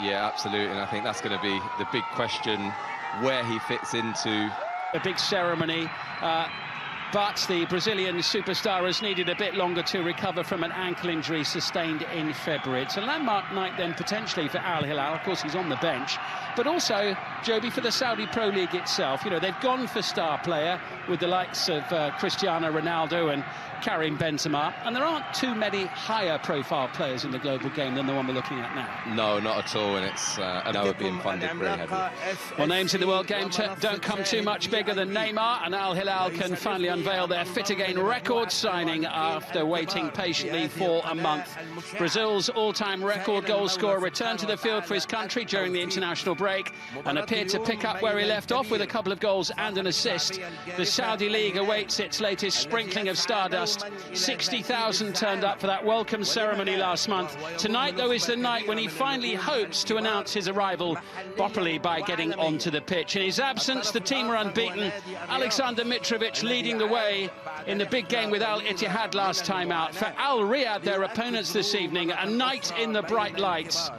Yeah, absolutely, and I think that's going to be the big question, where he fits into. A big ceremony, but the Brazilian superstar has needed a bit longer to recover from an ankle injury sustained in February. It's a landmark night then potentially for Al Hilal. Of course, he's on the bench, but also, Joby, for the Saudi Pro League itself. You know, they've gone for star player with the likes of Cristiano Ronaldo and Karim Benzema, and there aren't too many higher profile players in the global game than the one we're looking at now. No, not at all, and it's now being funded very heavily. Well, names in the world game don't come too much bigger than Neymar, and Al Hilal can finally unveil their fit again record signing after waiting patiently for a month. Brazil's all-time record goal scorer returned to the field for his country during the international break and appeared to pick up where he left off with a couple of goals and an assist. The Saudi League awaits its latest sprinkling of stardust. 60,000 turned up for that welcome ceremony last month. Tonight, though, is the night when he finally hopes to announce his arrival properly by getting onto the pitch. In his absence, the team are unbeaten. Alexander Mitrovic leading the way in the big game with Al Ittihad last time out. For Al Riyadh, their opponents this evening, a night in the bright lights.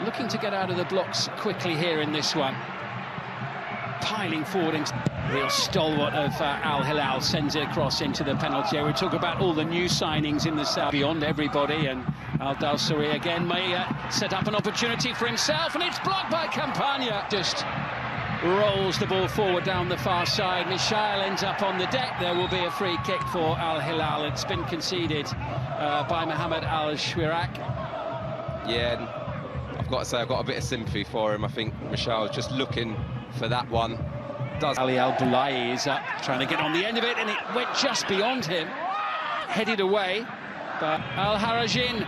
Looking to get out of the blocks quickly here in this one. Piling forward into real stalwart of Al Hilal, sends it across into the penalty area. We talk about all the new signings in the south beyond everybody, and Al Dawsari again may set up an opportunity for himself, and it's blocked by Campagna. Just rolls the ball forward down the far side. Michel ends up on the deck. There will be a free kick for Al Hilal. It's been conceded by Mohamed Al Shwirak. Yeah, I've got to say I've got a bit of sympathy for him. I think Michel was just looking for that one. Ali Al-Boulaye is up, trying to get on the end of it, and it went just beyond him. Headed away, but Al-Harajin.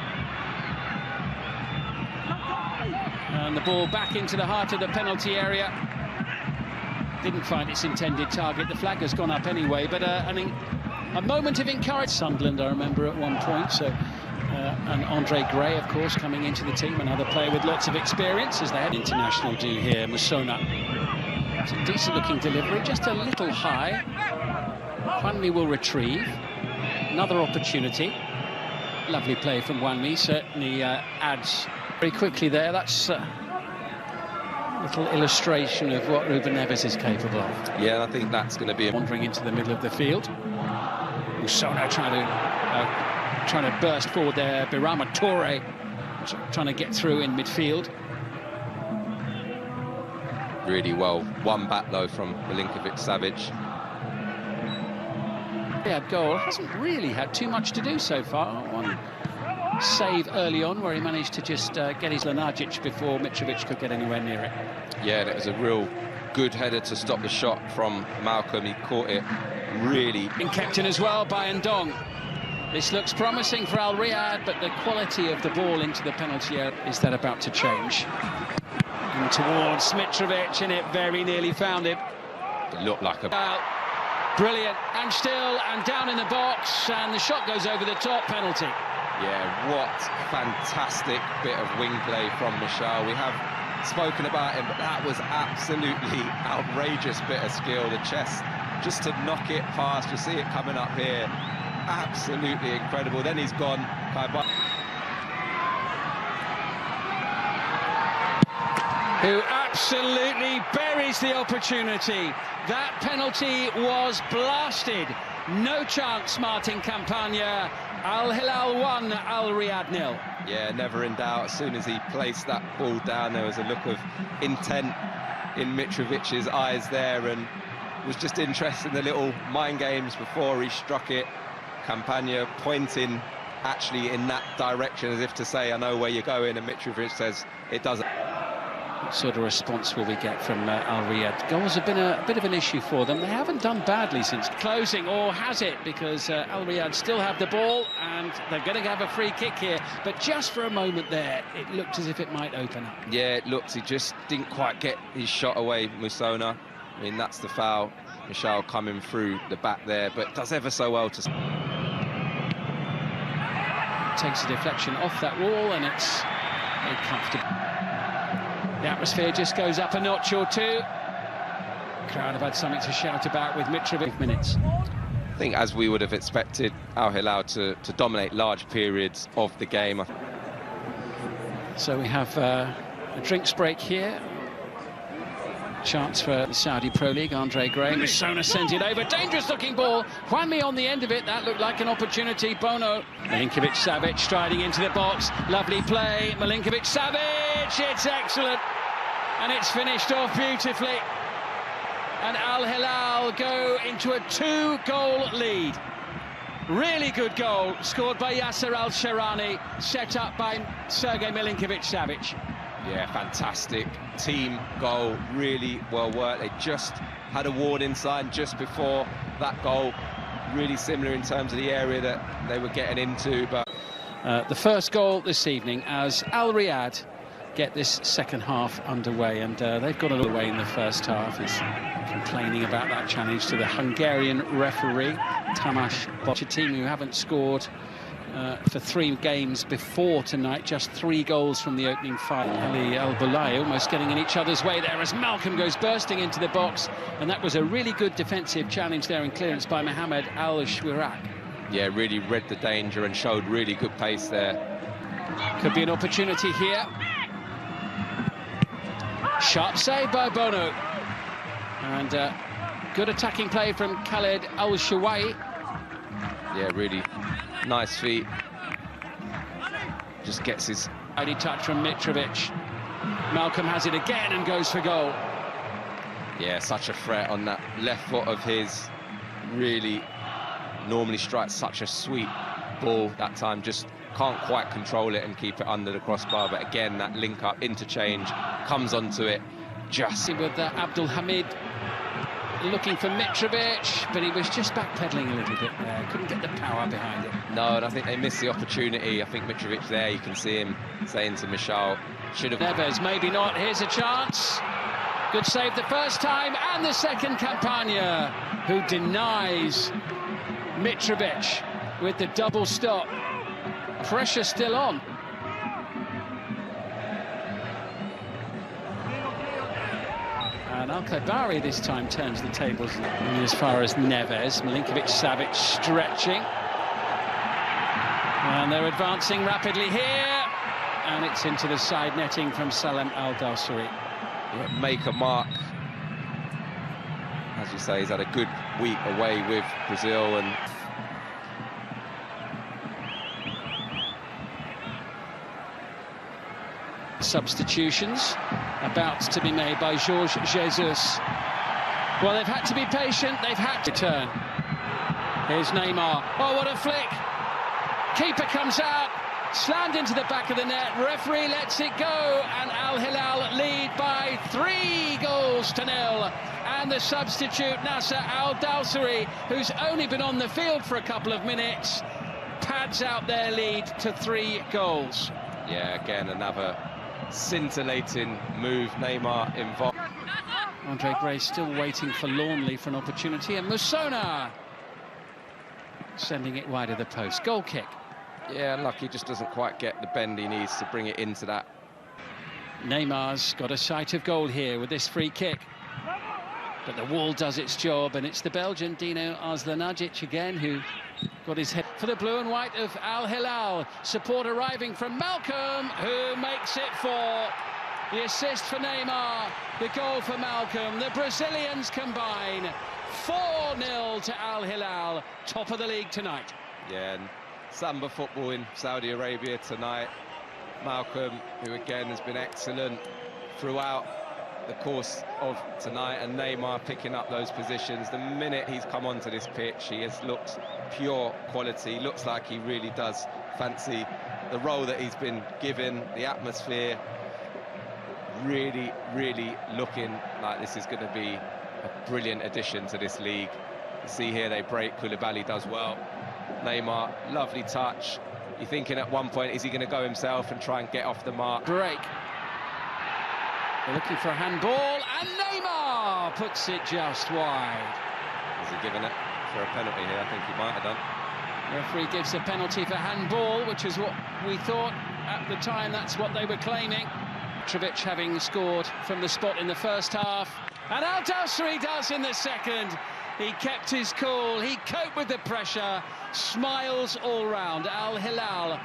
And the ball back into the heart of the penalty area. Didn't find its intended target. The flag has gone up anyway, but I mean, a moment of encouragement. Sunderland, I remember, at one point, so... and Andre Gray, of course, coming into the team, another player with lots of experience, as they had international do here. Musona. It's a decent-looking delivery, just a little high. Wanmi will retrieve. Another opportunity. Lovely play from Wanmi, certainly adds very quickly there. That's a little illustration of what Ruben Neves is capable of. Yeah, I think that's going to be... Wandering into the middle of the field. Musona trying to burst forward there. Birama Toure trying to get through in midfield. Really well won back though from Milinkovic-Savic. Yeah, goal hasn't really had too much to do so far. One save early on where he managed to just get his Lanagic before Mitrovic could get anywhere near it. Yeah, it was a real good header to stop the shot from Malcolm. He caught it really. Been kept in as well by Ndong. This looks promising for Al Riyadh, but the quality of the ball into the penalty area, is that about to change? And towards Mitrovic, and it very nearly found him. It looked like a... brilliant, and still, and down in the box, and the shot goes over the top, penalty. Yeah, what fantastic bit of wing play from Michel. We have spoken about him, but that was absolutely outrageous bit of skill. The chest, just to knock it past, you see it coming up here. Absolutely incredible. Then he's gone. Who absolutely buries the opportunity. That penalty was blasted. No chance, Martin Campagna. Al Hilal 1, Al Riyadh 0. Yeah, never in doubt. As soon as he placed that ball down, there was a look of intent in Mitrovic's eyes there, and was just interested in the little mind games before he struck it. Campagna pointing actually in that direction as if to say, I know where you're going, and Mitrovic says it doesn't. What sort of response will we get from Al Riyadh? Goals have been a bit of an issue for them. They haven't done badly since closing, or has it? Because Al Riyadh still have the ball, and they're going to have a free kick here. But just for a moment there, it looked as if it might open up. Yeah, it looked. He just didn't quite get his shot away, Musona. I mean, that's the foul. Michel coming through the back there, but does ever so well to... Takes a deflection off that wall, and it's very comfortable. The atmosphere just goes up a notch or two. The crowd have had something to shout about with Mitrovic minutes. I think, as we would have expected, Al Hilal to dominate large periods of the game. So we have a drinks break here. Chance for the Saudi Pro League. Andre Gray, Musona sends it over. Dangerous looking ball. Juanmi on the end of it. That looked like an opportunity. Bono. Milinkovic-Savic striding into the box. Lovely play. Milinkovic-Savic. It's excellent. And it's finished off beautifully. And Al Hilal go into a 2-goal lead. Really good goal, scored by Yasser Al-Sharani, set up by Sergei Milinkovic-Savic. Yeah, fantastic team goal, really well worked. They just had a warning sign just before that goal. Really similar in terms of the area that they were getting into. But the first goal this evening as Al Riyadh get this second half underway, and they've got a little way in the first half. He's complaining about that challenge to the Hungarian referee, Tamás Bocs, a team who haven't scored for 3 games before tonight, just 3 goals from the opening 5. Ali El-Boulai almost getting in each other's way there as Malcolm goes bursting into the box, and that was a really good defensive challenge there and clearance by Mohamed Al-Shwirak. Yeah, really read the danger and showed really good pace there. Could be an opportunity here. Sharp save by Bono. And good attacking play from Khaled Al-Shawai. Yeah, really nice feet. Just gets his Mighty touch from Mitrovic. Malcolm has it again and goes for goal. Yeah, such a threat on that left foot of his. Really normally strikes such a sweet ball. That time just can't quite control it and keep it under the crossbar. But again, that link-up interchange comes onto it. Just with Abdul Hamid looking for Mitrovic, but he was just backpedaling a little bit there. Couldn't get the power behind it. No, and I think they missed the opportunity. I think Mitrovic there, you can see him saying to Michal, should have... Neves, maybe not. Here's a chance. Good save the first time, and the second. Campagna, who denies Mitrovic with the double stop. Pressure still on. And Al-Khaibari this time turns the tables as far as Neves. Milinkovic-Savic stretching. And they're advancing rapidly here. And it's into the side netting from Salem Al-Dawsari. Yeah, make a mark. As you say, he's had a good week away with Brazil, and substitutions about to be made by Jorge Jesus. Well, they've had to be patient, they've had to turn. Here's Neymar. Oh, what a flick! Keeper comes out, slammed into the back of the net. Referee lets it go, and Al Hilal lead by 3-0. And the substitute, Nasser Al-Dawsari, who's only been on the field for a couple of minutes, pads out their lead to 3 goals. yeah, again, another scintillating move. Neymar involved. Andre Gray still waiting forlornly for an opportunity, and Musona sending it wide of the post. Goal kick. Yeah, lucky, just doesn't quite get the bend he needs to bring it into that. Neymar's got a sight of goal here with this free kick. But the wall does its job, and it's the Belgian Dino Arzlanagic again who got his head for the blue and white of Al Hilal. Support arriving from Malcolm, who makes it 4. The assist for Neymar, the goal for Malcolm. The Brazilians combine. 4-0 to Al Hilal, top of the league tonight. Yeah, and Samba football in Saudi Arabia tonight. Malcolm, who again has been excellent throughout the course of tonight, and Neymar picking up those positions. The minute he's come onto this pitch, he has looked pure quality. Looks like he really does fancy the role that he's been given, the atmosphere. Really, really looking like this is going to be a brilliant addition to this league. You see here they break, Koulibaly does well. Neymar, lovely touch. You're thinking at one point, is he going to go himself and try and get off the mark? Break. They're looking for a handball, and Neymar puts it just wide. Has he given it for a penalty here? I think he might have done. The referee gives a penalty for handball, which is what we thought at the time. That's what they were claiming. Mitrovic having scored from the spot in the first half, and Al-Dawsari does in the second. He kept his cool, he coped with the pressure, smiles all round. Al Hilal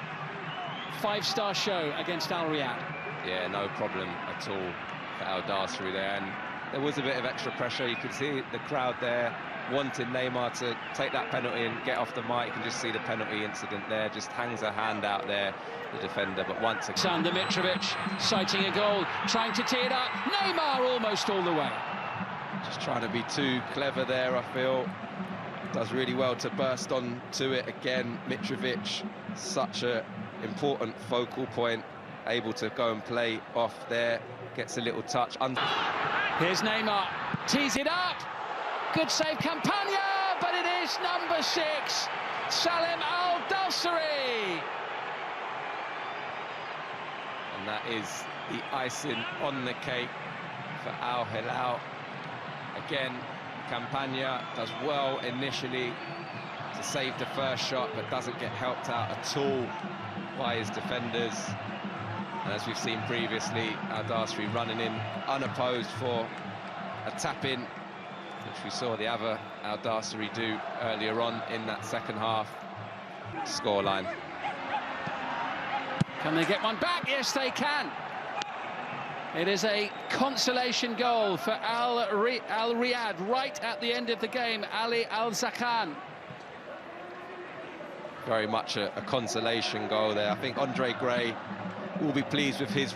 five-star show against Al Riyadh. Yeah, no problem at all for Al Darsri there, and there was a bit of extra pressure. You could see the crowd there wanting Neymar to take that penalty and get off the mark. You can just see the penalty incident there, just hangs a hand out there, the defender, but once again... Sanda Mitrovic sighting a goal, trying to tee it up. Neymar almost all the way. Just trying to be too clever there, I feel. Does really well to burst on to it again. Mitrovic, such a important focal point, able to go and play off there, gets a little touch. Here's Neymar, tees it up. Good save, Campagna, but it is number 6, Salim Al Dawsari. And that is the icing on the cake for Al Hilal. Again, Campagna does well initially to save the first shot, but doesn't get helped out at all by his defenders. And as we've seen previously, Al Dawsari running in unopposed for a tap-in, which we saw the other Al Dawsari do earlier on in that second half. Scoreline. Can they get one back? Yes, they can. It is a consolation goal for Al Riyadh right at the end of the game. Ali Al-Zakhan. Very much a consolation goal there. I think Andre Gray will be pleased with his